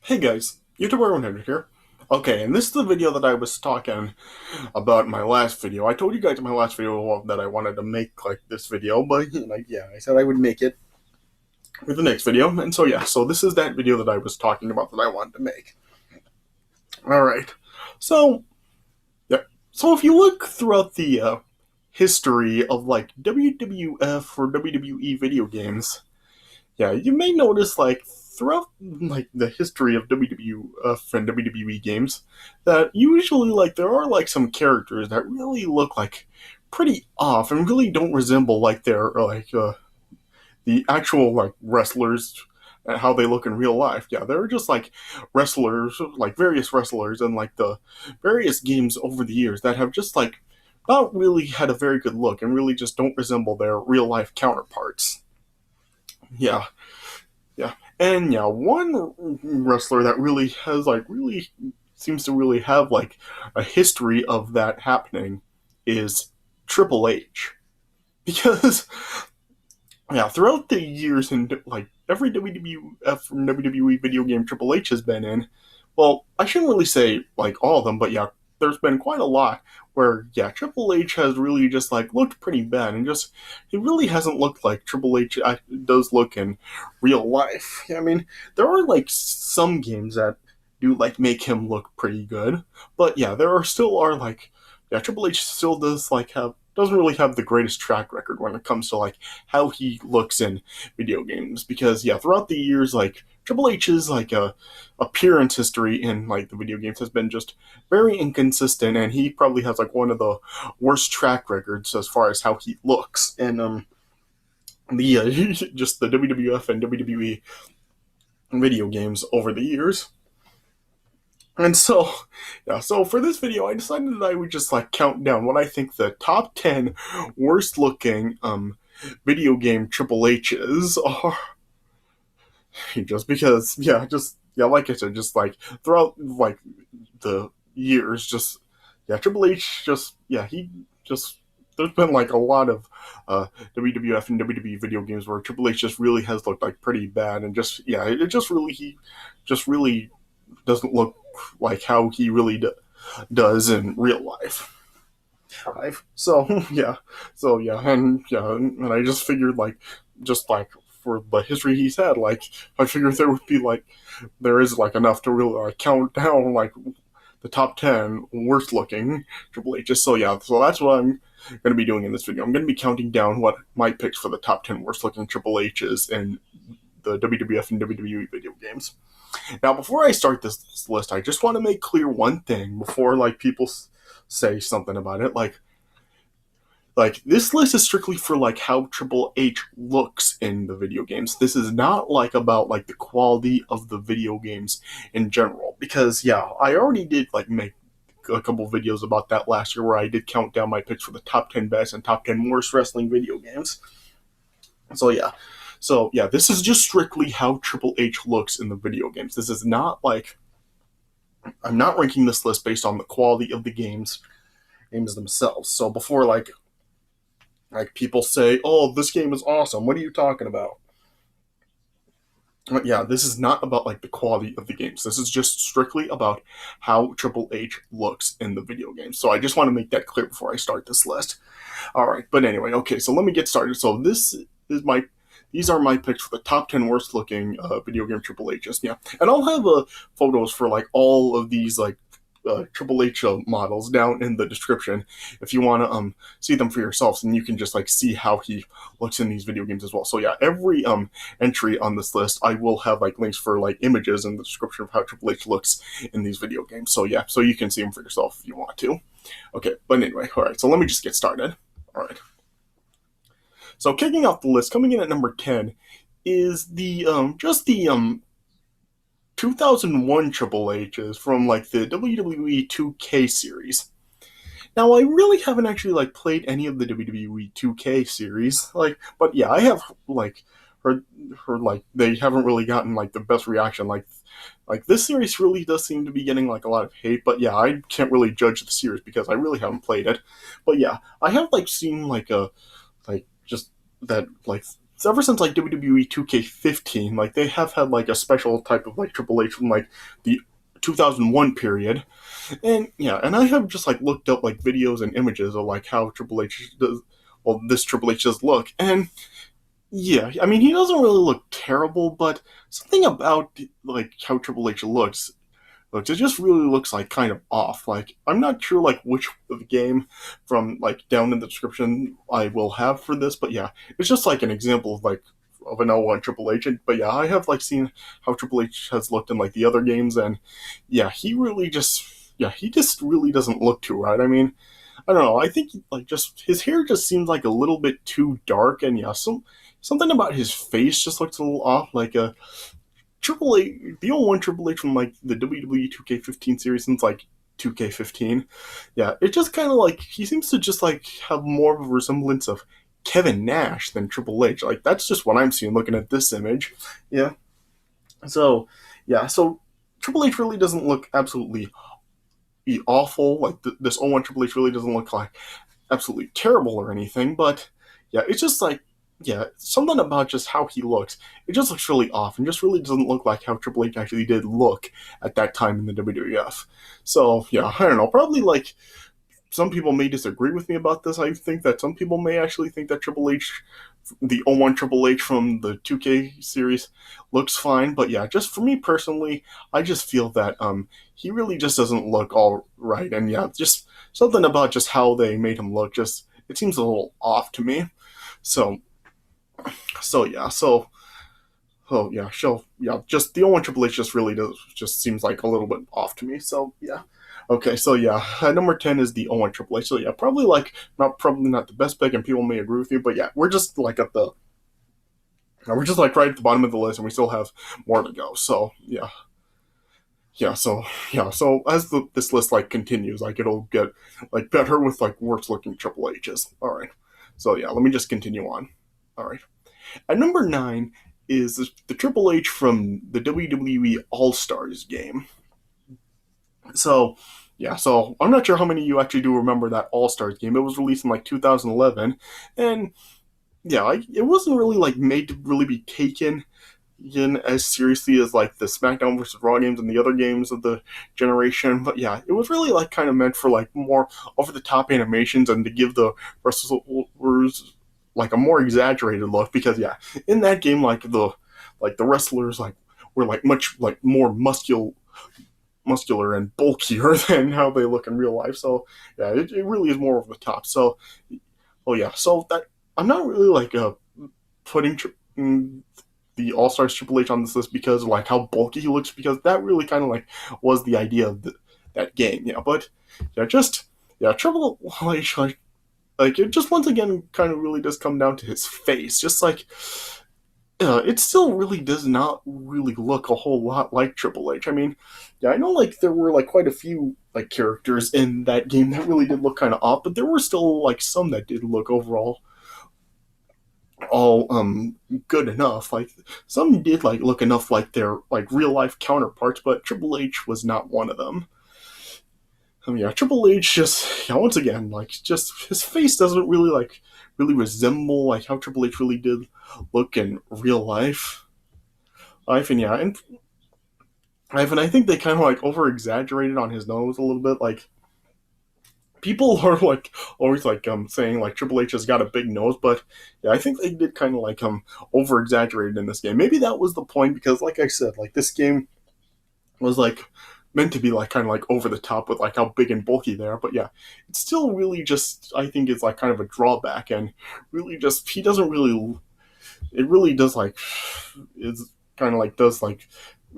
Hey guys, YouTuber 100 here. Okay, and this is the video that I was talking about in my last video. I told you guys in my last video that I wanted to make like this video, but I said I would make it for the next video, and so this is that video that I was talking about that I wanted to make. All right, so yeah, so if you look throughout the history of like WWF or WWE video games, yeah, you may notice like throughout like the history of WWF and WWE games that usually like there are like some characters that really look like pretty off and really don't resemble like their the actual like wrestlers and how they look in real life. Yeah, they're just like wrestlers, like various wrestlers and like the various games over the years that have just like not really had a very good look and really just don't resemble their real life counterparts. Yeah, yeah, and yeah, one wrestler that really has like really seems to really have like a history of that happening is Triple H because yeah, throughout the years and like every WWF and WWE video game Triple H has been in, well, I shouldn't really say like all of them, but yeah, there's been quite a lot where yeah, Triple H has really just like looked pretty bad and just he really hasn't looked like Triple H does look in real life. Yeah, I mean, there are like some games that do like make him look pretty good, but yeah, there are still are like yeah, Triple H still does like have doesn't really have the greatest track record when it comes to like how he looks in video games because yeah, throughout the years like Triple H's like appearance history in like the video games has been just very inconsistent, and he probably has like one of the worst track records as far as how he looks in the just the WWF and WWE video games over the years. And so, yeah, so for this video, I decided that I would just like count down what I think the top 10 worst looking video game Triple H's are. Just because, yeah, just, yeah, like I said, just like throughout like the years, just, yeah, Triple H just, yeah, he just, there's been like a lot of WWF and WWE video games where Triple H just really has looked like pretty bad and just, yeah, it just really, he just really doesn't look like how he really does in real life. So and I just figured like just like for the history he's had, like I figured there would be like there is like enough to really like count down like the top 10 worst looking Triple H's. So yeah, so that's what I'm going to be doing in this video. I'm going to be counting down what my picks for the top 10 worst looking Triple H's in the WWF and WWE video games. Now, before I start this list, I just want to make clear one thing before like people say something about it. Like this list is strictly for like how Triple H looks in the video games. This is not like about like the quality of the video games in general. Because yeah, I already did like make a couple videos about that last year where I did count down my picks for the top 10 best and top 10 worst wrestling video games. So yeah. So yeah, this is just strictly how Triple H looks in the video games. This is not like I'm not ranking this list based on the quality of the games themselves. So before like people say, "Oh, this game is awesome. What are you talking about?" But yeah, this is not about like the quality of the games. This is just strictly about how Triple H looks in the video games. So I just want to make that clear before I start this list. All right, but anyway, okay, so let me get started. So these are my picks for the top 10 worst looking video game Triple H's. Yeah, and I'll have photos for like all of these like Triple H models down in the description if you want to see them for yourselves, and you can just like see how he looks in these video games as well. So yeah, every entry on this list I will have like links for like images in the description of how Triple H looks in these video games. So yeah, so you can see them for yourself if you want to. Okay, but anyway, all right, so let me just get started. All right. So kicking off the list, coming in at number 10 is the just the 2001 Triple H's from like the WWE 2K series. Now I really haven't actually like played any of the WWE 2K series, like, but yeah, I have like heard like they haven't really gotten like the best reaction. Like this series really does seem to be getting like a lot of hate, but yeah, I can't really judge the series because I really haven't played it. But yeah, I have like seen like a like just that like so ever since like WWE 2K15, like they have had like a special type of like Triple H from like the 2001 period, and yeah, and I have just like looked up like videos and images of like how Triple H does, well, this Triple H does look, and yeah, I mean he doesn't really look terrible, but something about like how Triple H looks, it just really looks like kind of off. Like I'm not sure like which of the game from like down in the description I will have for this, but yeah, it's just like an example of like of an L1 Triple H. But yeah, I have like seen how Triple H has looked in like the other games, and yeah, he just really doesn't look too right. I mean, I don't know. I think like just his hair just seems like a little bit too dark, and yeah, something about his face just looks a little off. Like Triple H, the old one Triple H from like the WWE 2K15 series since like 2K15. Yeah, it just kind of like he seems to just like have more of a resemblance of Kevin Nash than Triple H. Like that's just what I'm seeing looking at this image. Yeah. So yeah, so Triple H really doesn't look absolutely awful. Like this 01 Triple H really doesn't look like absolutely terrible or anything, but yeah, it's just like yeah, something about just how he looks. It just looks really off and just really doesn't look like how Triple H actually did look at that time in the WWF. So yeah, I don't know. Probably like some people may disagree with me about this. I think that some people may actually think that Triple H, the 01 Triple H from the 2K series, looks fine. But yeah, just for me personally, I just feel that he really just doesn't look all right. And yeah, just something about just how they made him look, just it seems a little off to me. So so yeah, so oh yeah, so yeah, just the only Triple H just really does just seems like a little bit off to me. So yeah, okay, so yeah, number 10 is the only Triple H. So yeah, probably not the best pick, and people may agree with you, but yeah, we're just like right at the bottom of the list, and we still have more to go. So yeah, so as this list like continues, like it'll get like better with like worse looking Triple H's. All right, so yeah, let me just continue on. All right. At number 9 is the Triple H from the WWE All Stars game. So, yeah, so I'm not sure how many of you actually do remember that All Stars game. It was released in like 2011, and yeah, it wasn't really like made to really be taken in as seriously as like the SmackDown versus Raw games and the other games of the generation. But yeah, it was really like kind of meant for like more over the top animations and to give the wrestlers like a more exaggerated look, because yeah, in that game like the wrestlers like were like much like more muscular and bulkier than how they look in real life. So yeah, it really is more over the top. So oh yeah, so that I'm not really like putting the All Stars Triple H on this list because of like how bulky he looks, because that really kind of like was the idea of that game. Yeah, but yeah, just yeah, Triple H like it just once again kind of really does come down to his face. Just like it still really does not really look a whole lot like Triple H. I mean, yeah, I know like there were like quite a few like characters in that game that really did look kind of off, but there were still like some that did look overall all good enough. Like some did like look enough like their like real life counterparts, but Triple H was not one of them. Yeah, Triple H just yeah, once again like just his face doesn't really resemble like how Triple H really did look in real life, and yeah, and I think they kind of like over exaggerated on his nose a little bit. Like people are like always like saying like Triple H has got a big nose, but yeah, I think they did kind of like over exaggerated in this game. Maybe that was the point, because like I said, like this game was like meant to be like kind of like over the top with like how big and bulky they are. But yeah, it's still really just I think it's like kind of a drawback, and really just he doesn't really it really does like it's kind of like does like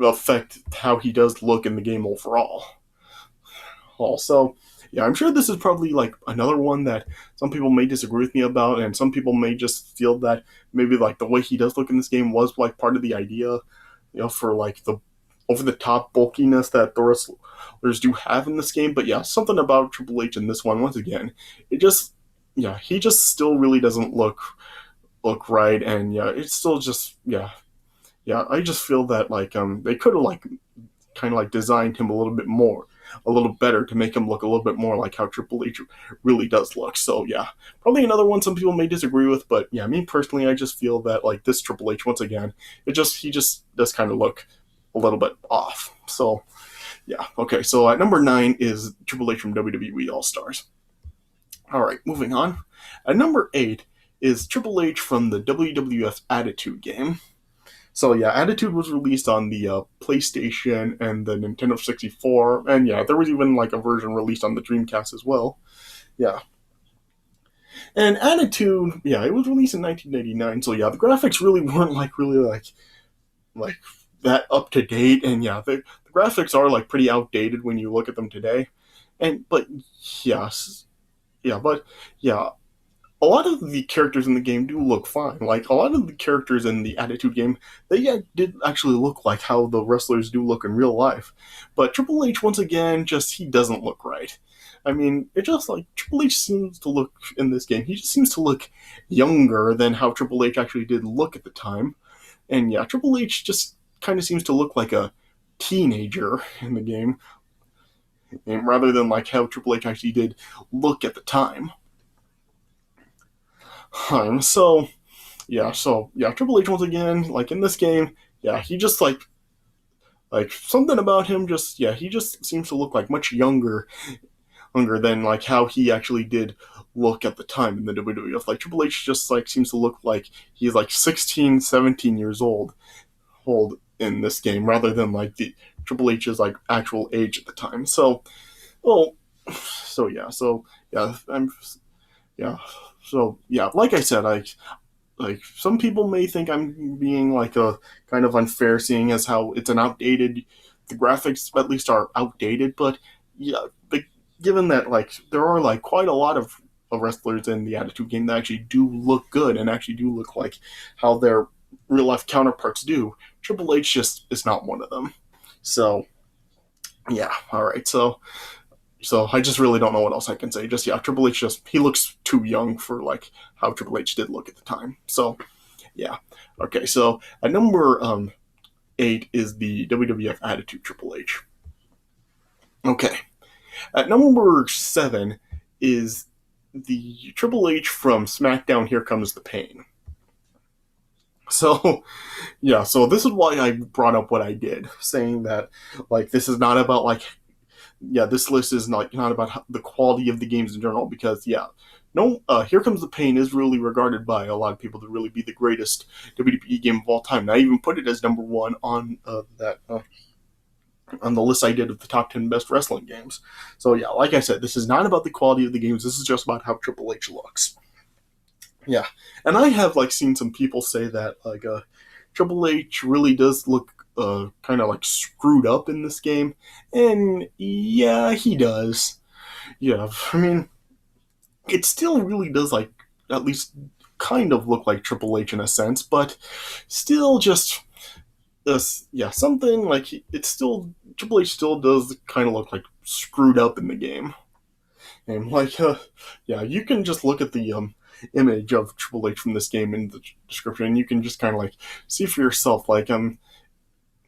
affect how he does look in the game overall. Also, yeah, I'm sure this is probably like another one that some people may disagree with me about, and some people may just feel that maybe like the way he does look in this game was like part of the idea, for like the over the top bulkiness that the wrestlers do have in this game. But yeah, something about Triple H in this one, once again, it just yeah, he just still really doesn't look right, and yeah, it's still just yeah, I just feel that like they could have like kind of like designed him a little bit more a little better to make him look a little bit more like how Triple H really does look. So yeah, probably another one some people may disagree with, but yeah, me personally, I just feel that like this Triple H once again, he just does kind of look a little bit off. So yeah, okay. So at number 9 is Triple H from WWE All Stars. All right, moving on. At number 8 is Triple H from the WWF Attitude game. So yeah, Attitude was released on the PlayStation and the Nintendo 64, and yeah, there was even like a version released on the Dreamcast as well. Yeah. And Attitude, yeah, it was released in 1999, so yeah, the graphics really weren't like that up to date, and yeah, the graphics are like pretty outdated when you look at them today. And but yes, yeah, but yeah, a lot of the characters in the game do look fine. Like a lot of the characters in the Attitude game, they did actually look like how the wrestlers do look in real life. But Triple H, once again, he doesn't look right. I mean, it just like Triple H seems to look in this game. He just seems to look younger than how Triple H actually did look at the time. And yeah, Triple H just kind of seems to look like a teenager in the game, and rather than like how Triple H actually did look at the time. So yeah, Triple H once again, like in this game, yeah, he just like something about him just he just seems to look like much younger than like how he actually did look at the time in the WWF. Like Triple H just like seems to look like he's like 16, 17 years old in this game rather than like the Triple H's like actual age at the time. So, well, I'm yeah. So yeah, like I said, like some people may think I'm being like a kind of unfair, seeing as how it's an outdated, the graphics at least are outdated. But yeah, but given that like there are like quite a lot of wrestlers in the Attitude game that actually do look good and actually do look like how their real life counterparts do, Triple H just is not one of them. So yeah, all right, so I just really don't know what else I can say. Just yeah, Triple H he looks too young for like how Triple H did look at the time. So yeah, okay. So at number 8 is the WWF Attitude Triple H. Okay, at number 7 is the Triple H from SmackDown. Here Comes the Pain. So yeah, so this is why I brought up what I did, saying that like this is not about like this list is not about the quality of the games in general, because no, Here Comes the Pain is really regarded by a lot of people to really be the greatest WWE game of all time. And I even put it as number 1 on on the list I did of the top 10 best wrestling games. So yeah, like I said, this is not about the quality of the games. This is just about how Triple H looks. Yeah, and I have like seen some people say that like Triple H really does look kind of like screwed up in this game, and yeah, he does. Yeah, I mean, it still really does like at least kind of look like Triple H in a sense, but still just something like it's still Triple H still does kind of look like screwed up in the game, and like you can just look at the image of Triple H from this game in the description, and you can just kind of like see for yourself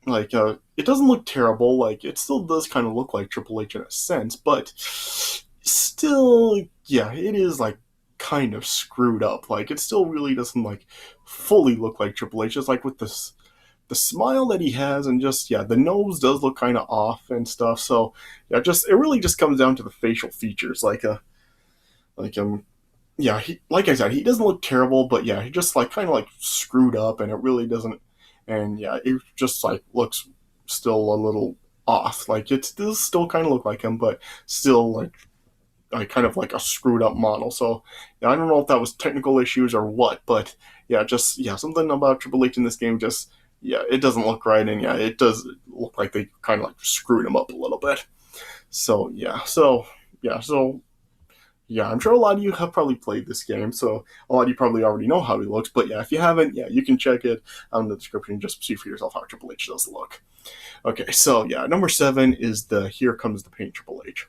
it doesn't look terrible. Like it still does kind of look like Triple H in a sense, but still, it is like kind of screwed up. Like it still really doesn't like fully look like Triple H. Just like with the smile that he has, and just the nose does look kind of off and stuff. So it really just comes down to the facial features. Like I said, he doesn't look terrible, but he just like kind of like screwed up, and it really doesn't. And it just like looks still a little off. Like it does still kind of look like him, but still like kind of like a screwed up model. So I don't know if that was technical issues or what, but something about Triple H in this game just it doesn't look right, and it does look like they kind of like screwed him up a little bit. So I'm sure a lot of you have probably played this game, so a lot of you probably already know how he looks. But if you haven't, you can check it in the description and just see for yourself how Triple H does look. Okay, so number 7 is the Here Comes the Pain Triple H.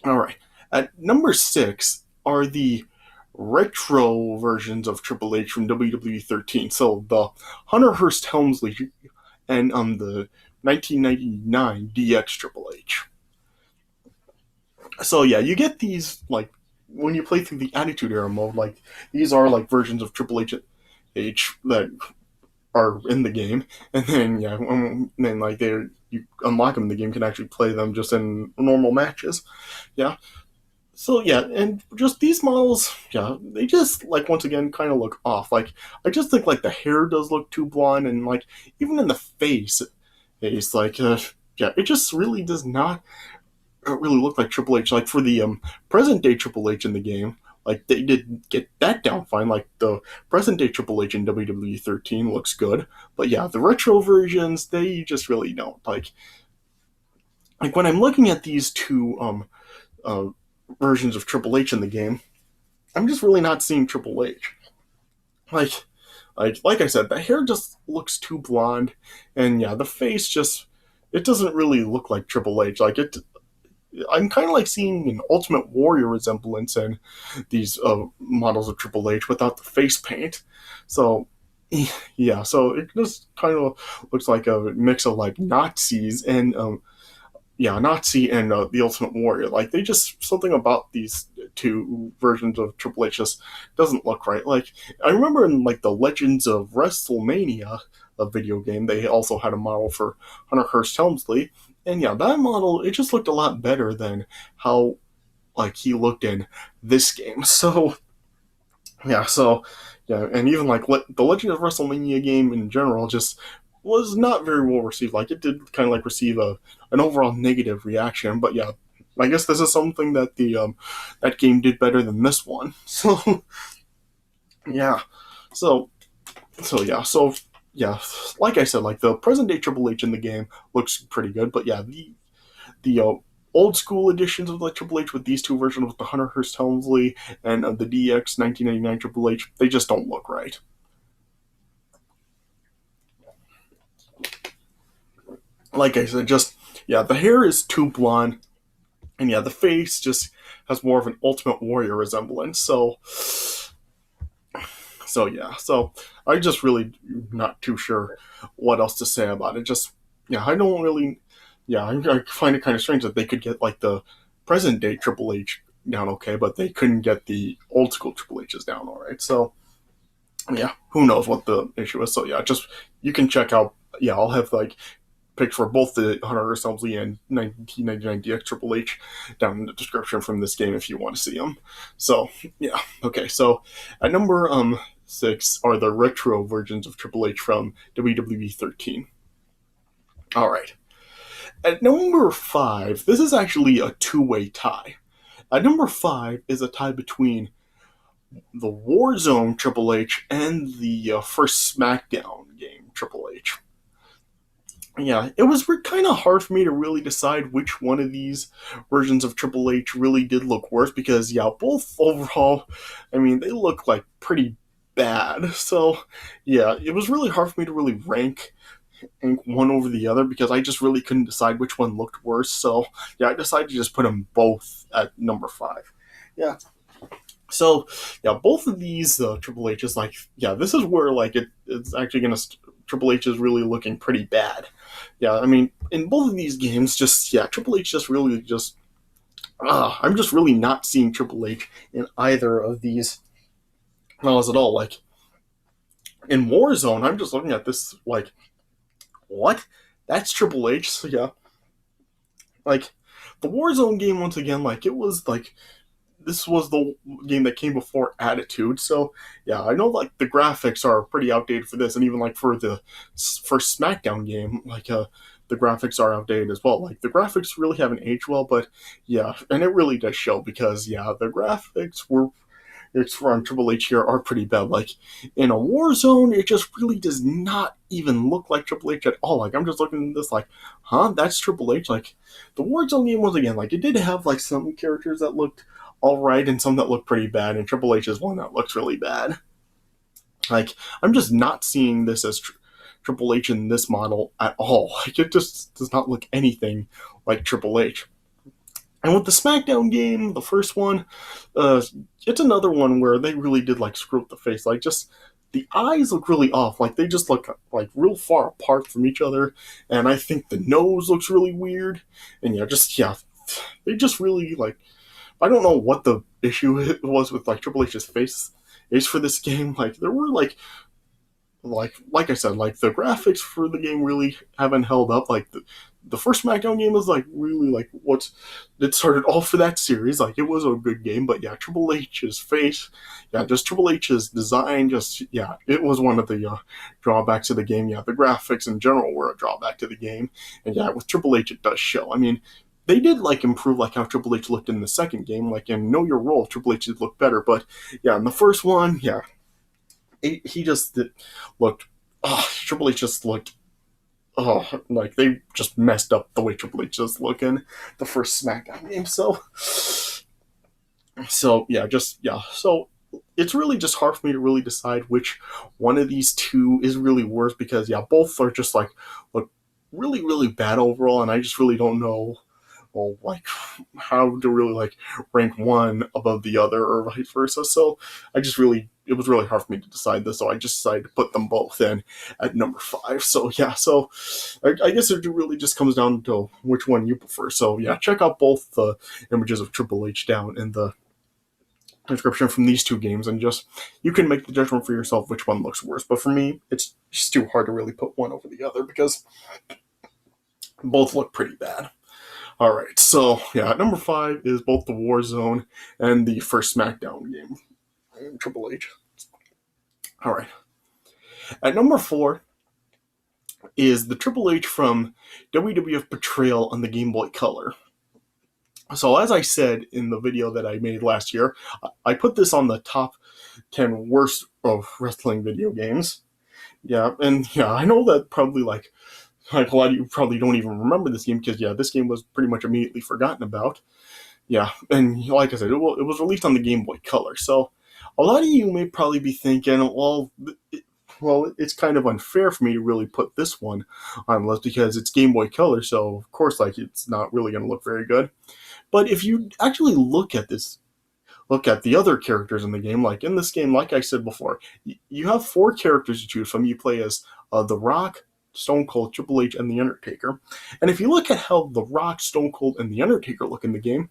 All right, at number 6 are the retro versions of Triple H from WWE 13. So the Hunter Hearst Helmsley and the 1999 DX Triple H. So yeah, you get these like when you play through the Attitude Era mode, like these are like versions of Triple H that are in the game, and then yeah, then like they you unlock them in the game, can actually play them just in normal matches. Yeah. So yeah, and just these models, yeah, they just like once again kind of look off. Like I just think like the hair does look too blonde, and like even in the face, it's like yeah, it just really does not really look like Triple H. Like for the present day Triple H in the game, like they did get that down fine. Like the present day Triple H in WWE 13 looks good, but yeah, the retro versions they just really don't. Like when I'm looking at these two uh, versions of Triple H in the game, I'm just really not seeing Triple H. Like like I said, the hair just looks too blonde, and yeah, the face just it doesn't really look like Triple H. Like it, I'm kind of like seeing an Ultimate Warrior resemblance in these models of Triple H without the face paint. So yeah, so it just kind of looks like a mix of like Nazis and yeah, Nazi and the Ultimate Warrior. Like they just something about these two versions of Triple H just doesn't look right. Like I remember in like the Legends of WrestleMania, a video game, they also had a model for Hunter Hearst Helmsley, and yeah, that model it just looked a lot better than how like he looked in this game. So yeah, so yeah, and even like the Legend of WrestleMania game in general just was not very well received. Like it did kind of like receive a an overall negative reaction. But yeah, I guess this is something that the that game did better than this one. So yeah, so yeah, like I said, like the present day Triple H in the game looks pretty good. But yeah, the old school editions of like Triple H with these two versions with the Hunter Hearst Helmsley and the DX 1999 Triple H, they just don't look right. Like I said, just yeah, the hair is too blonde, and yeah, the face just has more of an Ultimate Warrior resemblance. So yeah, so I just really not too sure what else to say about it. Just yeah, I don't really yeah, I find it kind of strange that they could get like the present day Triple H down okay, but they couldn't get the old school Triple H's down all right. So yeah, who knows what the issue is? So yeah, just you can check out. Yeah, I'll have like pics for both the Hunter S. Helmsley and 1999 DX Triple H down in the description from this game if you want to see them. So yeah, okay. So at number 6 are the retro versions of Triple H from WWE 13. All right. At number 5, this is actually a two-way tie. At number 5 is a tie between the Warzone Triple H and the first SmackDown game Triple H. Yeah, it was kind of hard for me to really decide which one of these versions of Triple H really did look worse because, yeah, both overall, I mean, they look like pretty bad. So, yeah, it was really hard for me to really rank one over the other because I just really couldn't decide which one looked worse. So, yeah, I decided to just put them both at number 5. Yeah. So, yeah, both of these Triple H's, like, yeah, this is where, like, it's actually going to Triple H is really looking pretty bad. Yeah, I mean, in both of these games, just yeah, Triple H just really just. I'm just really not seeing Triple H in either of these models at all. Like in Warzone, I'm just looking at this like, what? That's Triple H. So yeah, like the Warzone game once again, like it was like this was the game that came before Attitude. So yeah, I know like the graphics are pretty outdated for this, and even like for the first SmackDown game, like the graphics are outdated as well. Like the graphics really haven't aged well, but yeah, and it really does show because yeah, the graphics were it's from Triple H here are pretty bad. Like in a Warzone, it just really does not even look like Triple H at all. Like I'm just looking at this like, huh, that's Triple H. Like the Warzone game once again, like it did have like some characters that looked all right and some that looked pretty bad, and Triple H is one that looks really bad. Like I'm just not seeing this as Triple H in this model at all. Like it just does not look anything like Triple H. And with the SmackDown game, the first one, it's another one where they really did like screw up the face. Like just the eyes look really off. Like they just look like real far apart from each other, and I think the nose looks really weird. And they just really like. I don't know what the issue was with like Triple H's face is for this game. Like there were like I said, like the graphics for the game really haven't held up. Like the first SmackDown game was like really like what it started all for that series. Like it was a good game, but yeah, Triple H's face, yeah, just Triple H's design, just yeah, it was one of the drawbacks of the game. Yeah, the graphics in general were a drawback to the game, and yeah, with Triple H it does show. I mean, they did like improve like how Triple H looked in the second game. Like in Know Your Role, Triple H did look better, but yeah, in the first one, yeah, he just looked. Oh, Triple H just looked. Oh, like they just messed up the way Triple H is looking the first SmackDown game. So yeah, just yeah. So it's really just hard for me to really decide which one of these two is really worse because yeah, both are just like look really bad overall, and I just really don't know well, like how to really like rank one above the other or vice versa. So it was really hard for me to decide this. So I just decided to put them both in at number 5. So yeah, so I guess it really just comes down to which one you prefer. So yeah, check out both the images of Triple H down in the description from these two games, and just you can make the judgment for yourself which one looks worse. But for me, it's just too hard to really put one over the other because both look pretty bad. All right, so yeah, at number 5 is both the Warzone and the first SmackDown game, Triple H. All right, at number 4 is the Triple H from WWF Betrayal on the Game Boy Color. So as I said in the video that I made last year, I put this on the top 10 worst of wrestling video games. Yeah, and yeah, I know that probably like a lot of you probably don't even remember this game because yeah, this game was pretty much immediately forgotten about. Yeah, and like I said, it was released on the Game Boy Color. So a lot of you may probably be thinking, well, it's kind of unfair for me to really put this one on the list because it's Game Boy Color. So of course, like it's not really going to look very good. But if you actually look at the other characters in the game. Like in this game, like I said before, you have 4 characters to choose from. You play as The Rock, Stone Cold, Triple H, and The Undertaker. And if you look at how The Rock, Stone Cold, and The Undertaker look in the game,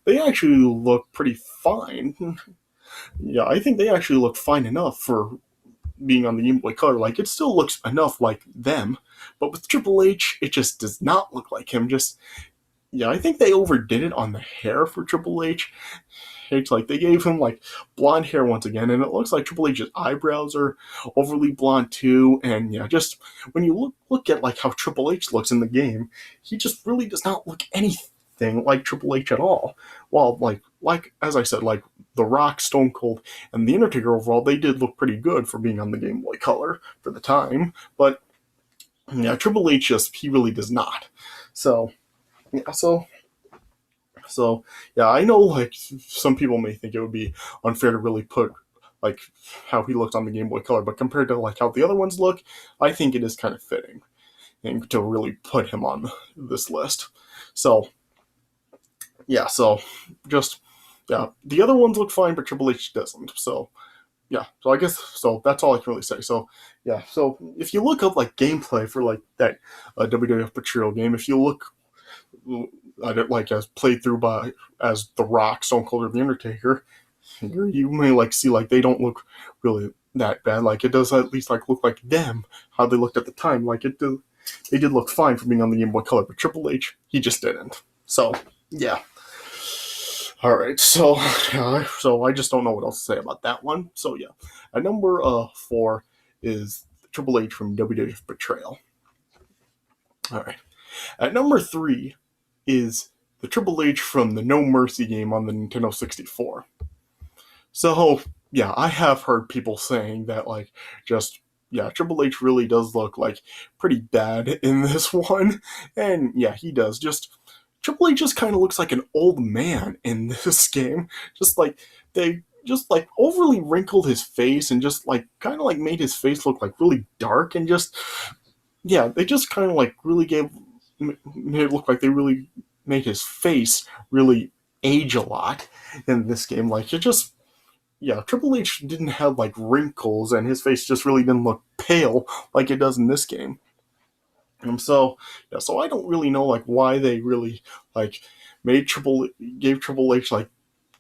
they actually look pretty fine. Yeah, I think they actually look fine enough for being on the Game Boy Color. Like, it still looks enough like them, but with Triple H, it just does not look like him. Yeah, I think they overdid it on the hair for Triple H. It's like they gave him like blonde hair once again, and it looks like Triple H's eyebrows are overly blonde too. And yeah, just when you look at like how Triple H looks in the game, he just really does not look anything like Triple H at all. While like as I said, like The Rock, Stone Cold, and The Undertaker overall, they did look pretty good for being on the Game Boy Color for the time. But yeah, Triple H he really does not. So yeah, so yeah, I know like some people may think it would be unfair to really put like how he looked on the Game Boy Color, but compared to like how the other ones look, I think it is kind of fitting and to really put him on this list. So yeah, so just yeah, the other ones look fine, but Triple H doesn't. So yeah, so I guess so that's all I can really say. So yeah, so if you look up like gameplay for like that WWF Betrayal game, if you look like as played through by as The Rock, Stone Cold, or The Undertaker, you may like see like they don't look really that bad. Like it does at least like look like them how they looked at the time. Like they did look fine for being on the Game Boy Color, but Triple H he just didn't. So yeah. All right, so I just don't know what else to say about that one. So yeah, at number 4 is Triple H from WWF Betrayal. All right, at number 3 is the Triple H from the No Mercy game on the Nintendo 64. So yeah, I have heard people saying that like just yeah, Triple H really does look like pretty bad in this one, and yeah, he does. Just Triple H just kind of looks like an old man in this game. Just like they just like overly wrinkled his face and just like kind of like made his face look like really dark and just yeah, they just kind of like really made it look like they really made his face really age a lot in this game. Like it just yeah, Triple H didn't have like wrinkles, and his face just really didn't look pale like it does in this game. So yeah, so I don't really know like why they really like made Triple gave Triple H like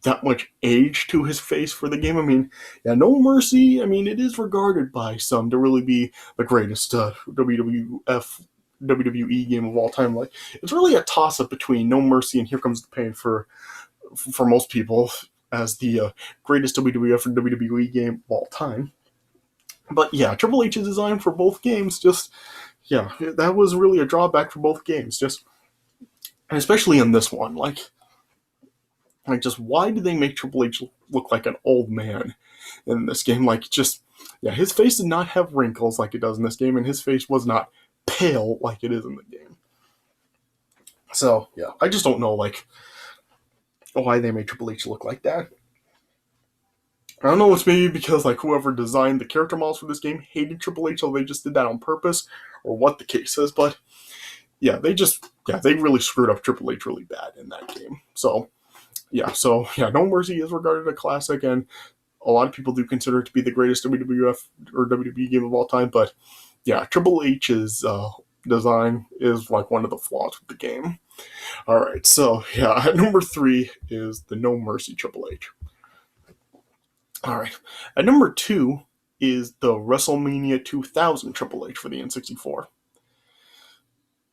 that much age to his face for the game. I mean, yeah, No Mercy. I mean, it is regarded by some to really be the greatest WWE game of all time. Like, it's really a toss up between No Mercy and Here Comes the Pain for most people as the greatest WWF and WWE game of all time. But yeah, Triple H's design for both games just yeah, that was really a drawback for both games. Just and especially in this one, like just why did they make Triple H look like an old man in this game? Like just yeah, his face did not have wrinkles like it does in this game, and his face was not pale like it is in the game. So yeah, I just don't know like why they made Triple H look like that. I don't know, it's maybe because like whoever designed the character models for this game hated Triple H, so they just did that on purpose, or what the case is. But yeah, they really screwed up Triple H really bad in that game. So yeah, No Mercy is regarded a classic, and a lot of people do consider it to be the greatest WWF or WWE game of all time. But yeah, Triple H's design is like one of the flaws with the game. All right, so yeah, at number 3 is the No Mercy Triple H. All right, at number 2 is the WrestleMania 2000 Triple H for the N64.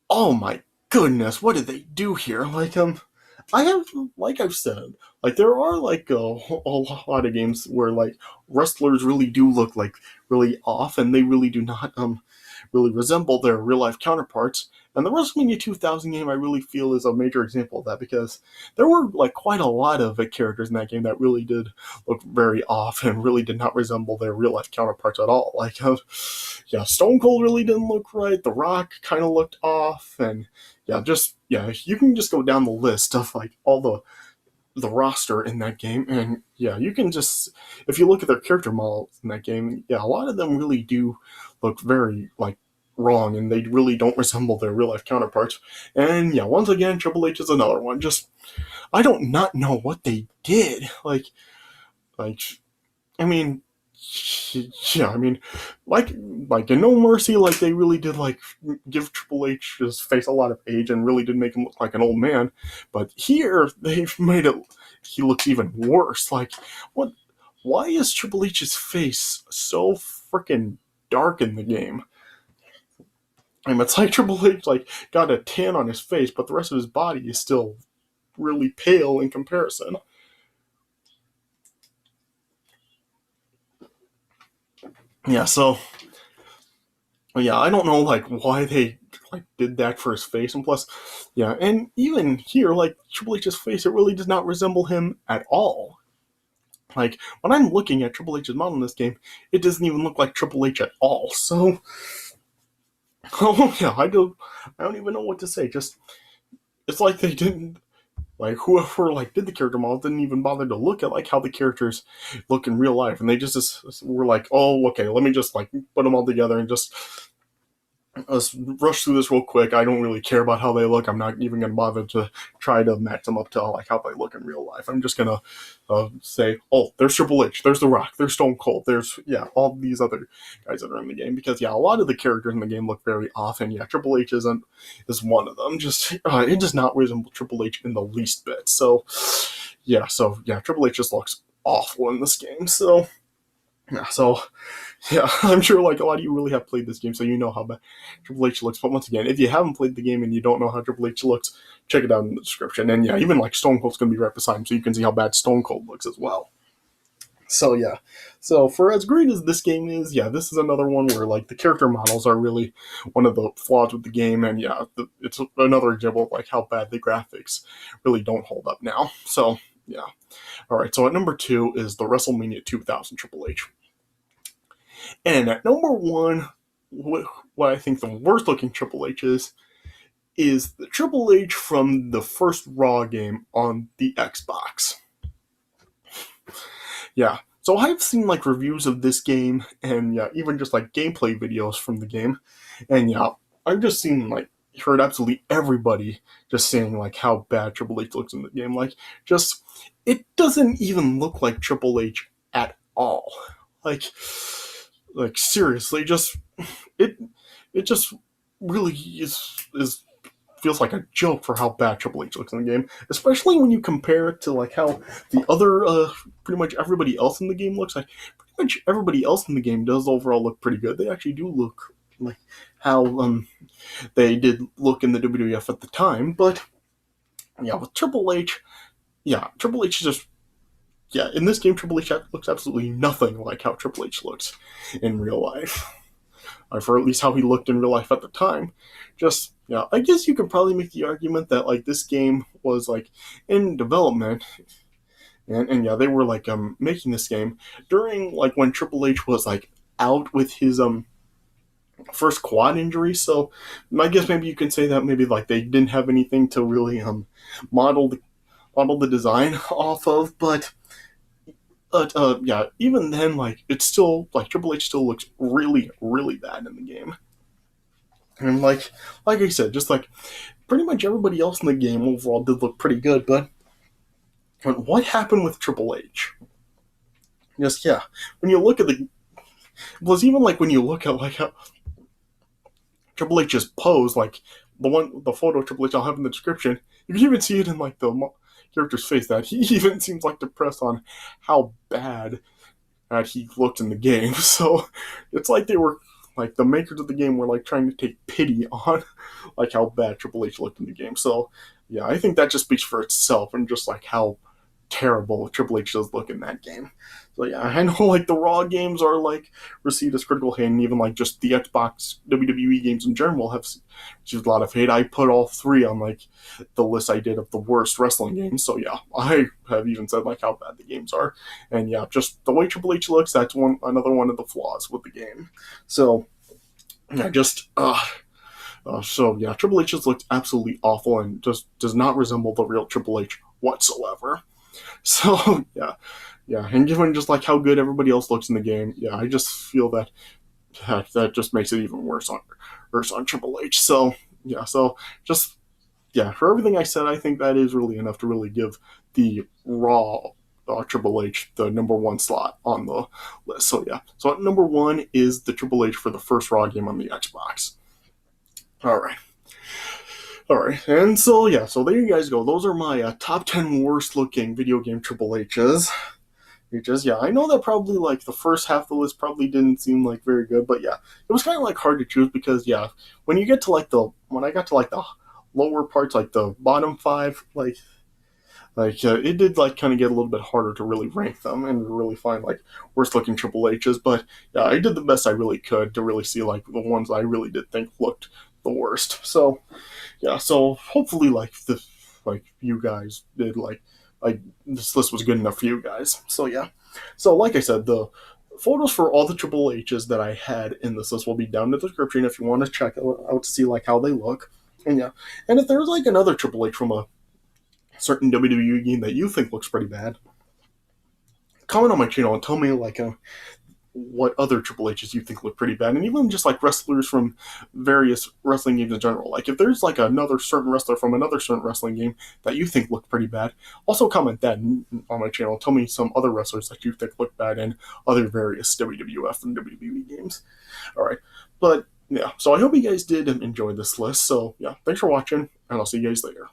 Oh my goodness, what did they do here? I have, like I've said, like there are like a lot of games where like wrestlers really do look like really off, and they really do not really resemble their real life counterparts. And the WrestleMania 2000 game, I really feel, is a major example of that, because there were like quite a lot of characters in that game that really did look very off and really did not resemble their real life counterparts at all. Yeah, Stone Cold really didn't look right. The Rock kind of looked off, and yeah, you can just go down the list of like all the roster in that game, and yeah, you can just if you look at their character models in that game, yeah, a lot of them really do look very like wrong, and they really don't resemble their real life counterparts. And yeah, once again, Triple H is another one. Just I don't not know what they did. Like I mean, yeah, I mean, like in No Mercy, like they really did like give Triple H his face a lot of age and really did make him look like an old man. But here they've made it he looks even worse. Like what? Why is Triple H's face so freaking dark in the game? I mean, it's like Triple H like got a tan on his face, but the rest of his body is still really pale in comparison. Yeah, so yeah, I don't know like why they like did that for his face, and plus, yeah, and even here, like Triple H's face, it really does not resemble him at all. Like when I'm looking at Triple H's model in this game, it doesn't even look like Triple H at all. So, oh yeah, I don't even know what to say. Just it's like they didn't like whoever like did the character model didn't even bother to look at like how the characters look in real life, and they just were like, oh, okay, let me just like put them all together and just let's rush through this real quick. I don't really care about how they look. I'm not even going to bother to try to match them up to like how they look in real life. I'm just going to say, oh, there's Triple H, there's The Rock, there's Stone Cold, there's all these other guys that are in the game, because a lot of the characters in the game look very off, and Triple H is one of them. Just it does not resemble Triple H in the least bit. So Triple H just looks awful in this game. So I'm sure like a lot of you really have played this game, so you know how bad Triple H looks. But once again, if you haven't played the game and you don't know how Triple H looks, check it out in the description. And even like Stone Cold's gonna be right beside him, so you can see how bad Stone Cold looks as well. So for as great as this game is, this is another one where like the character models are really one of the flaws with the game, and it's another example of like how bad the graphics really don't hold up now. So all right. So at number 2 is the WrestleMania 2000 Triple H. And at number 1, what I think the worst looking Triple H is the Triple H from the first Raw game on the Xbox. Yeah, so I've seen like reviews of this game, and even just like gameplay videos from the game, and I've just seen like heard absolutely everybody just saying like how bad Triple H looks in the game. Like just it doesn't even look like Triple H at all. Like, seriously, just it it just really is feels like a joke for how bad Triple H looks in the game, especially when you compare it to like how the other pretty much everybody else in the game looks. Like pretty much everybody else in the game does overall look pretty good. They actually do look like how they did look in the WWF at the time. But yeah, with Triple H, Triple H is just in this game Triple H looks absolutely nothing like how Triple H looks in real life. For at least how he looked in real life at the time. Just I guess you could probably make the argument that like this game was like in development, and they were like making this game during like when Triple H was like out with his first quad injury. So I guess maybe you can say that maybe like they didn't have anything to really model the design off of, but. Even then, like it's still like Triple H still looks really, really bad in the game. And like I said, just like pretty much everybody else in the game overall did look pretty good, but what happened with Triple H? Just when you look at even like when you look at like how Triple H just posed, like the photo of Triple H I'll have in the description, you can even see it in like the character's face that he even seems like depressed on how bad that he looked in the game. So it's like they were like the makers of the game were like trying to take pity on like how bad Triple H looked in the game. So I think that just speaks for itself and just like how terrible Triple H does look in that game. So I know like the Raw games are like received as critical hate, and even like just the Xbox WWE games in general have received a lot of hate. I put all three on like the list I did of the worst wrestling games. So I have even said like how bad the games are, and just the way Triple H looks, that's another one of the flaws with the game. So Triple H just looks absolutely awful and just does not resemble the real Triple H whatsoever. So and given just like how good everybody else looks in the game, I just feel that just makes it even worse on Triple H. So just for everything I said, I think that is really enough to really give the Raw Triple H the number one slot on the list. So so at number one is the Triple H for the first Raw game on the Xbox. All right, and so there you guys go. Those are my top 10 worst looking video game Triple H's. I know that probably like the first half of the list probably didn't seem like very good, but it was kind of like hard to choose because when you get to like when I got to like the lower parts, like the bottom five, it did like kind of get a little bit harder to really rank them and really find like worst looking Triple H's. But I did the best I really could to really see like the ones I really did think looked the worst. So so hopefully like you guys did like this list was good enough for you guys. So so like I said, the photos for all the Triple H's that I had in this list will be down in the description if you want to check out to see like how they look. And and if there's like another Triple H from a certain WWE game that you think looks pretty bad, comment on my channel and tell me like what other Triple H's you think look pretty bad, and even just like wrestlers from various wrestling games in general. Like if there's like another certain wrestler from another certain wrestling game that you think look pretty bad, also comment that on my channel. Tell me some other wrestlers that you think look bad in other various WWF and WWE games. All right, but so I hope you guys did enjoy this list. So thanks for watching, and I'll see you guys later.